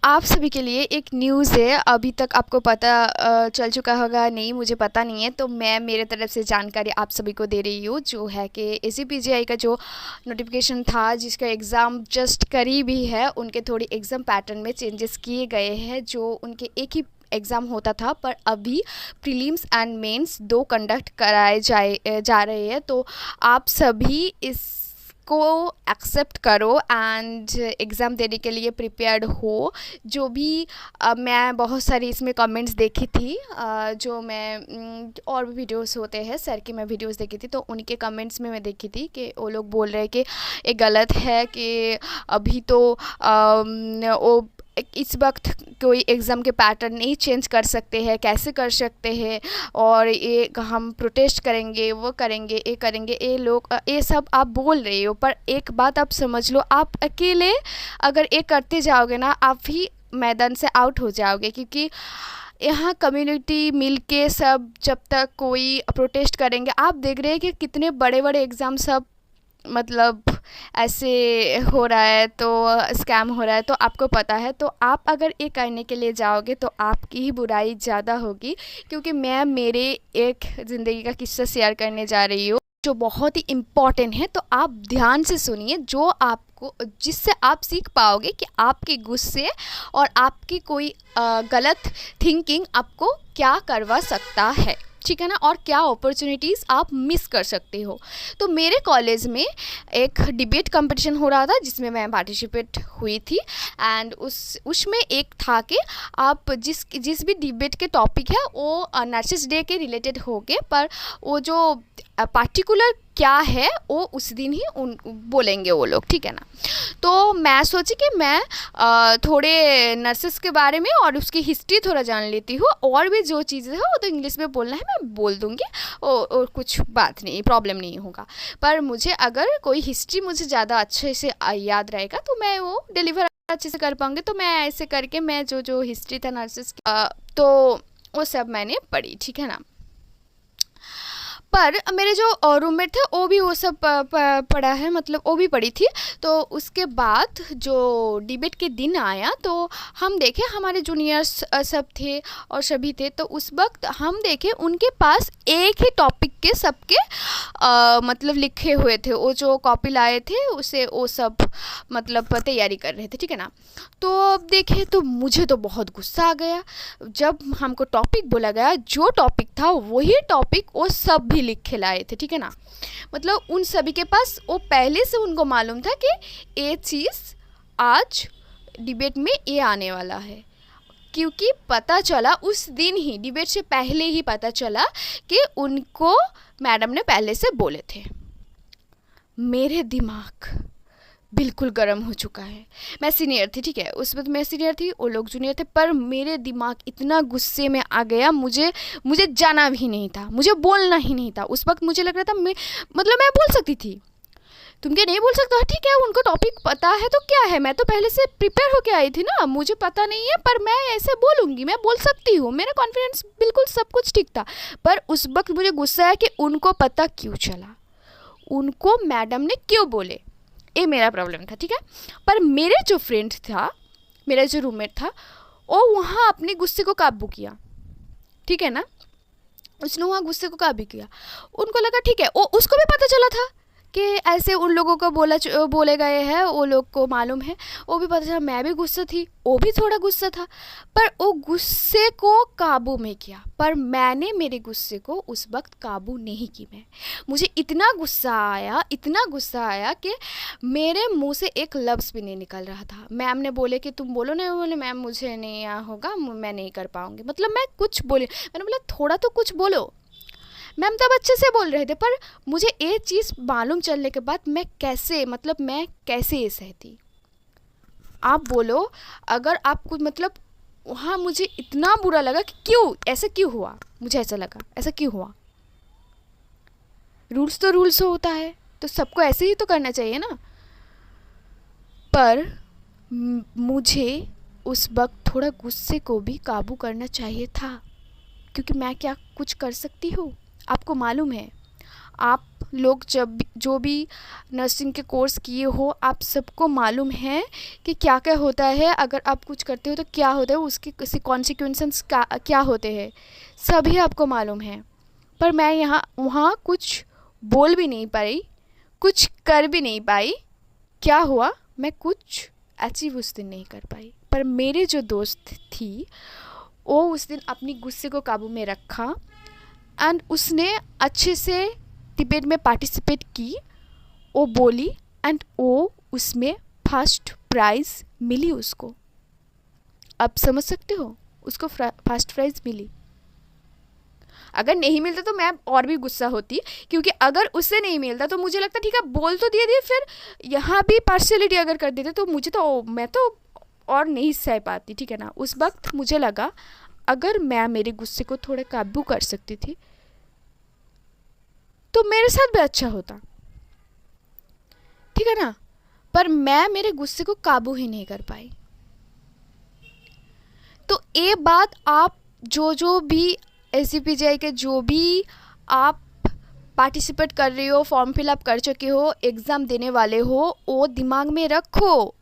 आप सभी के लिए एक न्यूज़ है। अभी तक आपको पता चल चुका होगा, नहीं मुझे पता नहीं है, तो मैं मेरे तरफ से जानकारी आप सभी को दे रही हूँ, जो है कि एसीपीजीआई का जो नोटिफिकेशन था, जिसका एग्ज़ाम जस्ट करीब ही है, उनके थोड़ी एग्ज़ाम पैटर्न में चेंजेस किए गए हैं। जो उनके एक ही एग्ज़ाम होता था, पर अभी प्रीलिम्स एंड मेंस दो कंडक्ट कराए जा रहे हैं। तो आप सभी को एक्सेप्ट करो एंड एग्ज़ाम देने के लिए प्रिपेयर्ड हो। जो भी मैं बहुत सारी इसमें कमेंट्स देखी थी, जो मैं और भी वीडियोस होते हैं सर की, मैं वीडियोस देखी थी, तो उनके कमेंट्स में मैं देखी थी कि वो लोग बोल रहे हैं कि ये गलत है, कि अभी तो वो इस वक्त कोई एग्ज़ाम के पैटर्न नहीं चेंज कर सकते हैं, कैसे कर सकते हैं, और ये हम प्रोटेस्ट करेंगे, वो करेंगे, ये करेंगे, ये लोग ये सब आप बोल रहे हो। पर एक बात आप समझ लो, आप अकेले अगर ये करते जाओगे ना, आप ही मैदान से आउट हो जाओगे। क्योंकि यहाँ कम्युनिटी मिल के सब जब तक कोई प्रोटेस्ट करेंगे, आप देख रहे हैं कि कितने बड़े बड़े एग्ज़ाम सब मतलब ऐसे हो रहा है, तो स्कैम हो रहा है, तो आपको पता है। तो आप अगर ये करने के लिए जाओगे तो आपकी ही बुराई ज़्यादा होगी। क्योंकि मैं मेरे एक ज़िंदगी का किस्सा शेयर करने जा रही हूँ, जो बहुत ही इम्पॉर्टेंट है। तो आप ध्यान से सुनिए, जो आपको जिससे आप सीख पाओगे कि आपके गुस्से और आपकी कोई गलत थिंकिंग आपको क्या करवा सकता है, ठीक है ना, और क्या अपॉर्चुनिटीज़ आप मिस कर सकते हो। तो मेरे कॉलेज में एक डिबेट कंपटीशन हो रहा था, जिसमें मैं पार्टिसिपेट हुई थी। एंड उसमें एक था कि आप जिस भी डिबेट के टॉपिक है वो नर्सेस डे के रिलेटेड हो के, पर वो जो पार्टिकुलर क्या है वो उस दिन ही उन बोलेंगे वो लोग, ठीक है ना। तो मैं सोची कि मैं थोड़े नर्सेस के बारे में और उसकी हिस्ट्री थोड़ा जान लेती हूँ, और भी जो चीज़ें हैं वो तो इंग्लिश में बोलना है, मैं बोल दूँगी, और कुछ बात नहीं, प्रॉब्लम नहीं होगा। पर मुझे अगर कोई हिस्ट्री मुझे ज़्यादा अच्छे से याद रहेगा तो मैं वो डिलीवर अच्छे से कर पाऊँगी। तो मैं ऐसे करके मैं जो जो हिस्ट्री था नर्सेस तो वो सब मैंने पढ़ी, ठीक है ना। पर मेरे जो रूममेट थे वो भी वो सब पढ़ा है, मतलब वो भी पढ़ी थी। तो उसके बाद जो डिबेट के दिन आया, तो हम देखे हमारे जूनियर्स सब थे और सभी थे। तो उस वक्त हम देखे उनके पास एक ही टॉपिक के सबके मतलब लिखे हुए थे, वो जो कॉपी लाए थे उसे वो सब मतलब तैयारी कर रहे थे, ठीक है ना। तो अब देखे तो मुझे तो बहुत गुस्सा आ गया जब हमको टॉपिक बोला गया, जो टॉपिक था वही टॉपिक वो सब भी लिख के लाए थे, ठीक है ना। मतलब उन सभी के पास वो पहले से उनको मालूम था कि ये चीज़ आज डिबेट में ये आने वाला है। क्योंकि पता चला उस दिन ही, डिबेट से पहले ही पता चला कि उनको मैडम ने पहले से बोले थे। मेरे दिमाग बिल्कुल गर्म हो चुका है। मैं सीनियर थी, ठीक है, उस वक्त मैं सीनियर थी, वो लोग जूनियर थे, पर मेरे दिमाग इतना गुस्से में आ गया, मुझे जाना भी नहीं था, मुझे बोलना ही नहीं था। उस वक्त मुझे लग रहा था मैं बोल सकती थी, तुम क्या नहीं बोल सकते हो, ठीक है, उनको टॉपिक पता है तो क्या है, मैं तो पहले से प्रिपेयर होके आई थी ना, मुझे पता नहीं है पर मैं ऐसे बोलूँगी, मैं बोल सकती हूँ, मेरा कॉन्फिडेंस बिल्कुल सब कुछ ठीक था। पर उस वक्त मुझे गुस्सा है कि उनको पता क्यों चला, उनको मैडम ने क्यों बोले, ये मेरा प्रॉब्लम था, ठीक है। पर मेरे जो फ्रेंड था, मेरा जो रूममेट था, वो वहाँ अपने गुस्से को काबू किया, ठीक है ना, उसने वहाँ गुस्से को काबू किया। उनको लगा ठीक है, वो उसको भी पता चला था कि ऐसे उन लोगों को बोले गए हैं, वो लोग को मालूम है, वो भी पता चला। मैं भी गुस्सा थी, वो भी थोड़ा गुस्सा था, पर वो गुस्से को काबू में किया। पर मैंने मेरे गुस्से को उस वक्त काबू नहीं की। मुझे इतना गुस्सा आया, इतना गुस्सा आया कि मेरे मुंह से एक लफ्ज़ भी नहीं निकल रहा था। मैम ने बोले कि तुम बोलो, नहीं बोले, मैम मुझे नहीं होगा, मैं नहीं कर पाऊँगी, मतलब मैं कुछ बोली, मैंने बोला थोड़ा तो कुछ बोलो। मैम तब अच्छे से बोल रहे थे, पर मुझे ये चीज़ मालूम चलने के बाद मैं कैसे ये सहती। आप बोलो, अगर आप कुछ मतलब वहाँ मुझे इतना बुरा लगा कि क्यों हुआ, मुझे ऐसा लगा ऐसा क्यों हुआ। रूल्स तो रूल्स होता है, तो सबको ऐसे ही तो करना चाहिए ना। पर मुझे उस वक्त थोड़ा गुस्से को भी काबू करना चाहिए था, क्योंकि मैं क्या कुछ कर सकती हूँ। आपको मालूम है, आप लोग जो भी नर्सिंग के कोर्स किए हो, आप सबको मालूम है कि क्या क्या होता है, अगर आप कुछ करते हो तो क्या होता है, उसके कॉन्सिक्वेंसेस क्या होते हैं, सभी आपको मालूम है। पर मैं यहाँ वहाँ कुछ बोल भी नहीं पाई, कुछ कर भी नहीं पाई। क्या हुआ, मैं कुछ अचीव उस दिन नहीं कर पाई। पर मेरे जो दोस्त थी वो उस दिन अपनी गुस्से को काबू में रखा एंड उसने अच्छे से डिबेट में पार्टिसिपेट की, वो बोली एंड वो उसमें फर्स्ट प्राइज़ मिली उसको। आप समझ सकते हो, उसको फर्स्ट प्राइज़ मिली। अगर नहीं मिलता तो मैं और भी गुस्सा होती, क्योंकि अगर उससे नहीं मिलता तो मुझे लगता ठीक है बोल तो दिए फिर यहाँ भी पार्शियलिटी अगर कर देते तो मुझे तो मैं तो और नहीं सह पाती, ठीक है ना। उस वक्त मुझे लगा अगर मैं मेरे गुस्से को थोड़ा काबू कर सकती थी तो मेरे साथ भी अच्छा होता, ठीक है ना। पर मैं मेरे गुस्से को काबू ही नहीं कर पाई। तो ये बात आप जो भी SCPGI के जो भी आप पार्टिसिपेट कर रहे हो, फॉर्म फिलअप कर चुके हो, एग्ज़ाम देने वाले हो, वो दिमाग में रखो।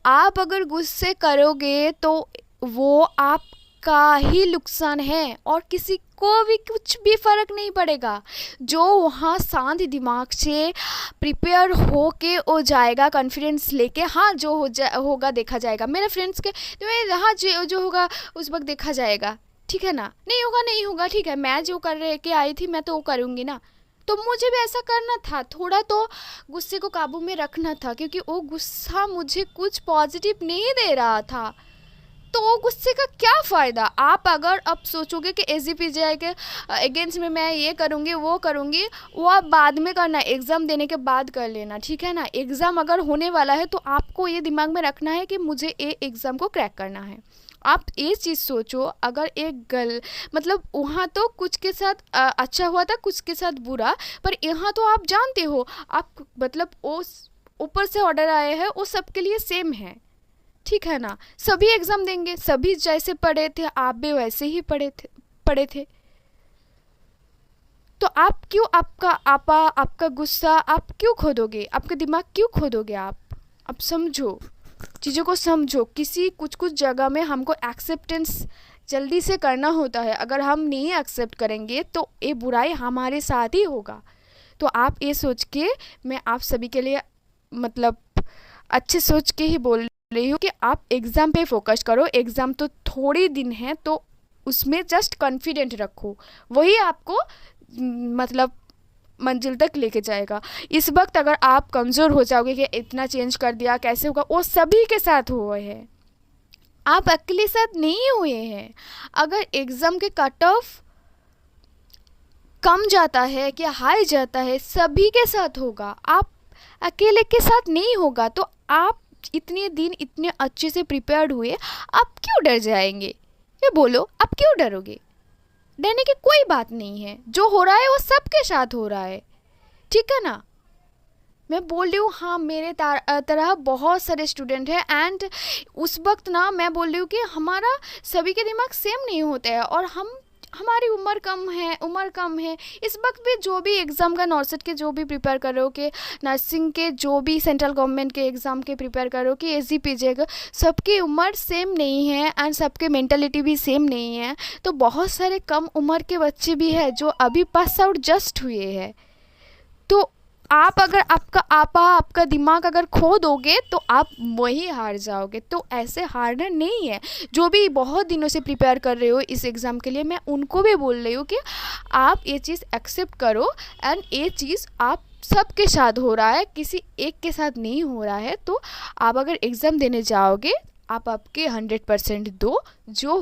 आप अगर गुस्से करोगे तो वो आपका ही नुकसान है और किसी को भी कुछ भी फ़र्क नहीं पड़ेगा। जो वहाँ शांत दिमाग से प्रिपेयर हो के वो जाएगा कॉन्फिडेंस लेके, हाँ जो होगा देखा जाएगा। मेरे फ्रेंड्स के तो हाँ जो होगा उस वक्त देखा जाएगा, ठीक है ना। नहीं होगा ठीक है, मैं जो कर रहे के आई थी मैं तो वो करूँगी ना। तो मुझे भी ऐसा करना था, थोड़ा तो गुस्से को काबू में रखना था, क्योंकि वो गुस्सा मुझे कुछ पॉजिटिव नहीं दे रहा था। तो वो गुस्से का क्या फ़ायदा। आप अगर अब सोचोगे कि SCPGI के अगेंस्ट में मैं ये करूँगी वो करूँगी, वो आप बाद में करना, एग्ज़ाम देने के बाद कर लेना, ठीक है ना। एग्ज़ाम अगर होने वाला है तो आपको ये दिमाग में रखना है कि मुझे ये एग्ज़ाम को क्रैक करना है। आप ये चीज़ सोचो, अगर एक मतलब वहाँ तो कुछ के साथ अच्छा हुआ था, कुछ के साथ बुरा, पर यहाँ तो आप जानते हो, आप मतलब उस ऊपर से ऑर्डर आए हैं वो सबके लिए सेम है, ठीक है ना। सभी एग्ज़ाम देंगे, सभी जैसे पढ़े थे आप भी वैसे ही पढ़े थे। तो आप क्यों आपका गुस्सा आप क्यों खोदोगे, आपका दिमाग क्यों खोदोगे आप समझो, चीज़ों को समझो। कुछ जगह में हमको एक्सेप्टेंस जल्दी से करना होता है, अगर हम नहीं एक्सेप्ट करेंगे तो ये बुराई हमारे साथ ही होगा। तो आप ये सोच के, मैं आप सभी के लिए मतलब अच्छे सोच के ही बोल रही हूँ कि आप एग्ज़ाम पे फोकस करो। एग्ज़ाम तो थोड़ी दिन है तो उसमें जस्ट कॉन्फिडेंट रखो, वही आपको मतलब मंजिल तक लेके जाएगा। इस वक्त अगर आप कमज़ोर हो जाओगे कि इतना चेंज कर दिया कैसे होगा, वो सभी के साथ हुआ है, आप अकेले साथ नहीं हुए हैं। अगर एग्ज़ाम के कट ऑफ कम जाता है कि हाई जाता है, सभी के साथ होगा, आप अकेले के साथ नहीं होगा। तो आप इतने दिन इतने अच्छे से प्रिपेयर्ड हुए, आप क्यों डर जाएंगे, ये बोलो, आप क्यों डरोगे। डरने की कोई बात नहीं है, जो हो रहा है वो सबके साथ हो रहा है, ठीक है ना। मैं बोल रही हूँ हाँ मेरे तरह बहुत सारे स्टूडेंट हैं एंड उस वक्त ना मैं बोल रही हूँ कि हमारा सभी के दिमाग सेम नहीं होते हैं और हमारी उम्र कम है। इस वक्त भी जो भी एग्ज़ाम का नॉर्सेट के जो भी प्रिपेयर कर रहे हो, कि नर्सिंग के जो भी सेंट्रल गवर्नमेंट के एग्ज़ाम के प्रिपेयर कर रहे हो, कि SCPGI का, सबकी उम्र सेम नहीं है एंड सबके मेंटलिटी भी सेम नहीं है। तो बहुत सारे कम उम्र के बच्चे भी हैं जो अभी पास आउट जस्ट हुए हैं। तो आप अगर आपका दिमाग अगर खो दोगे तो आप वही हार जाओगे। तो ऐसे हारना नहीं है। जो भी बहुत दिनों से प्रिपेयर कर रहे हो इस एग्ज़ाम के लिए, मैं उनको भी बोल रही हूँ कि आप ये चीज़ एक्सेप्ट करो एंड ये चीज़ आप सबके साथ हो रहा है, किसी एक के साथ नहीं हो रहा है। तो आप अगर एग्ज़ाम देने जाओगे, आप आपके 100% दो, जो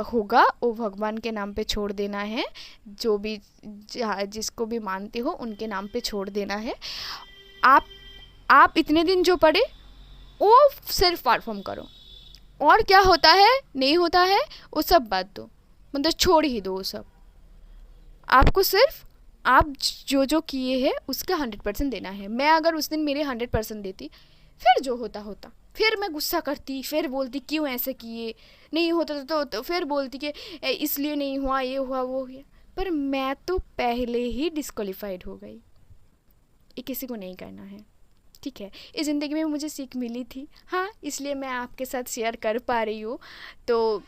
होगा वो भगवान के नाम पे छोड़ देना है, जो भी जिसको भी मानते हो उनके नाम पे छोड़ देना है। आप इतने दिन जो पढ़े वो सिर्फ परफॉर्म करो, और क्या होता है नहीं होता है वो सब बात दो, मतलब छोड़ ही दो वो सब। आपको सिर्फ आप जो किए हैं उसका 100% देना है। मैं अगर उस दिन मेरे 100% देती, फिर जो होता फिर मैं गुस्सा करती, फिर बोलती क्यों ऐसे किए, नहीं होता तो फिर बोलती कि इसलिए नहीं हुआ, ये हुआ वो हुआ। पर मैं तो पहले ही डिस्क्वालीफाइड हो गई, ये किसी को नहीं करना है, ठीक है। इस ज़िंदगी में मुझे सीख मिली थी, हाँ, इसलिए मैं आपके साथ शेयर कर पा रही हूँ। तो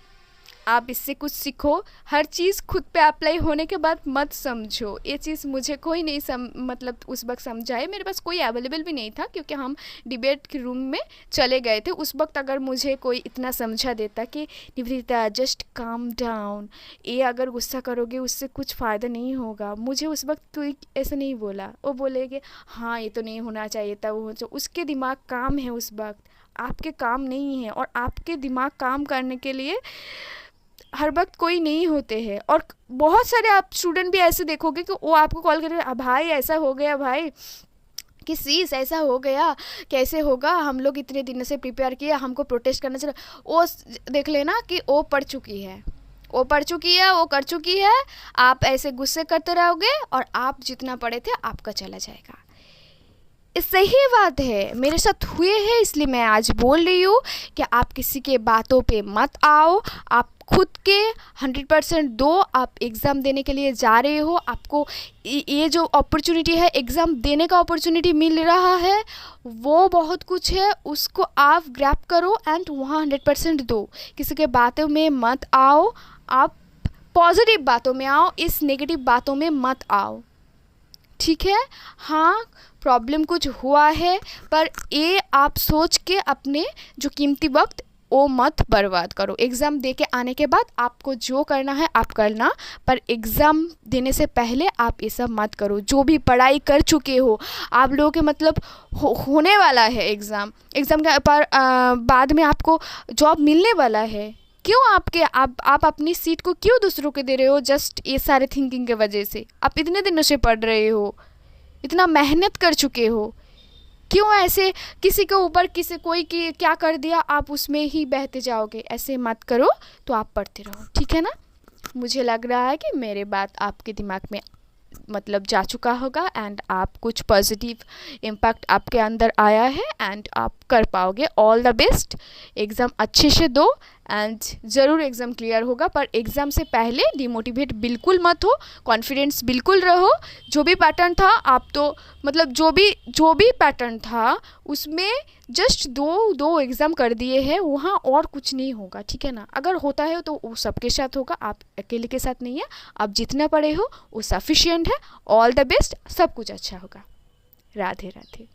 आप इससे कुछ सीखो। हर चीज़ खुद पे अप्लाई होने के बाद मत समझो। ये चीज़ मुझे कोई नहीं मतलब उस वक्त समझाए, मेरे पास कोई अवेलेबल भी नहीं था, क्योंकि हम डिबेट के रूम में चले गए थे। उस वक्त अगर मुझे कोई इतना समझा देता कि निवृत्ता जस्ट काम डाउन, ये अगर गुस्सा करोगे उससे कुछ फ़ायदा नहीं होगा, मुझे उस वक्त कोई ऐसा नहीं बोला। वो बोलेगे हाँ ये तो नहीं होना चाहिए था, वो जो उसके दिमाग काम है उस वक्त, आपके काम नहीं है। और आपके दिमाग काम करने के लिए हर वक्त कोई नहीं होते हैं। और बहुत सारे आप स्टूडेंट भी ऐसे देखोगे कि वो आपको कॉल करें, भाई ऐसा हो गया, भाई कि सीस ऐसा हो गया, कैसे होगा, हम लोग इतने दिन से प्रिपेयर किया, हमको प्रोटेस्ट करना चाहिए। वो देख लेना कि वो पढ़ चुकी है, वो पढ़ चुकी है, वो कर चुकी है। आप ऐसे गुस्से करते रहोगे और आप जितना पढ़े थे आपका चला जाएगा। सही बात है, मेरे साथ हुए हैं, इसलिए मैं आज बोल रही हूँ कि आप किसी के बातों पे मत आओ। आप खुद के 100% दो। आप एग्ज़ाम देने के लिए जा रहे हो, आपको ये जो अपॉर्चुनिटी है, एग्ज़ाम देने का अपॉर्चुनिटी मिल रहा है, वो बहुत कुछ है, उसको आप ग्रैब करो एंड वहाँ 100% दो। किसी के बातों में मत आओ, आप पॉजिटिव बातों में आओ, इस नेगेटिव बातों में मत आओ, ठीक है। हाँ, प्रॉब्लम कुछ हुआ है, पर ये आप सोच के अपने जो कीमती वक्त वो मत बर्बाद करो। एग्ज़ाम दे के आने के बाद आपको जो करना है आप करना, पर एग्ज़ाम देने से पहले आप ये सब मत करो। जो भी पढ़ाई कर चुके हो आप लोगों के मतलब होने वाला है एग्ज़ाम के पर बाद में आपको जॉब मिलने वाला है। क्यों आप अपनी सीट को क्यों दूसरों को दे रहे हो? जस्ट ये सारे थिंकिंग के वजह से। आप इतने दिनों से पढ़ रहे हो, इतना मेहनत कर चुके हो, क्यों ऐसे किसी के ऊपर कोई की क्या कर दिया आप उसमें ही बहते जाओगे? ऐसे मत करो, तो आप पढ़ते रहो, ठीक है ना। मुझे लग रहा है कि मेरे बात आपके दिमाग में मतलब जा चुका होगा एंड आप कुछ पॉजिटिव इम्पैक्ट आपके अंदर आया है एंड आप कर पाओगे। ऑल द बेस्ट, एग्ज़ाम अच्छे से दो एंड ज़रूर एग्ज़ाम क्लियर होगा। पर एग्ज़ाम से पहले डिमोटिवेट बिल्कुल मत हो, कॉन्फिडेंस बिल्कुल रहो। जो भी पैटर्न था आप तो मतलब जो भी पैटर्न था उसमें जस्ट दो एग्ज़ाम कर दिए हैं, वहाँ और कुछ नहीं होगा, ठीक है ना। अगर होता है तो वो सबके साथ होगा, आप अकेले के साथ नहीं है। आप जितना पढ़े हो वो सफिशिएंट है। ऑल द बेस्ट, सब कुछ अच्छा होगा। राधे राधे।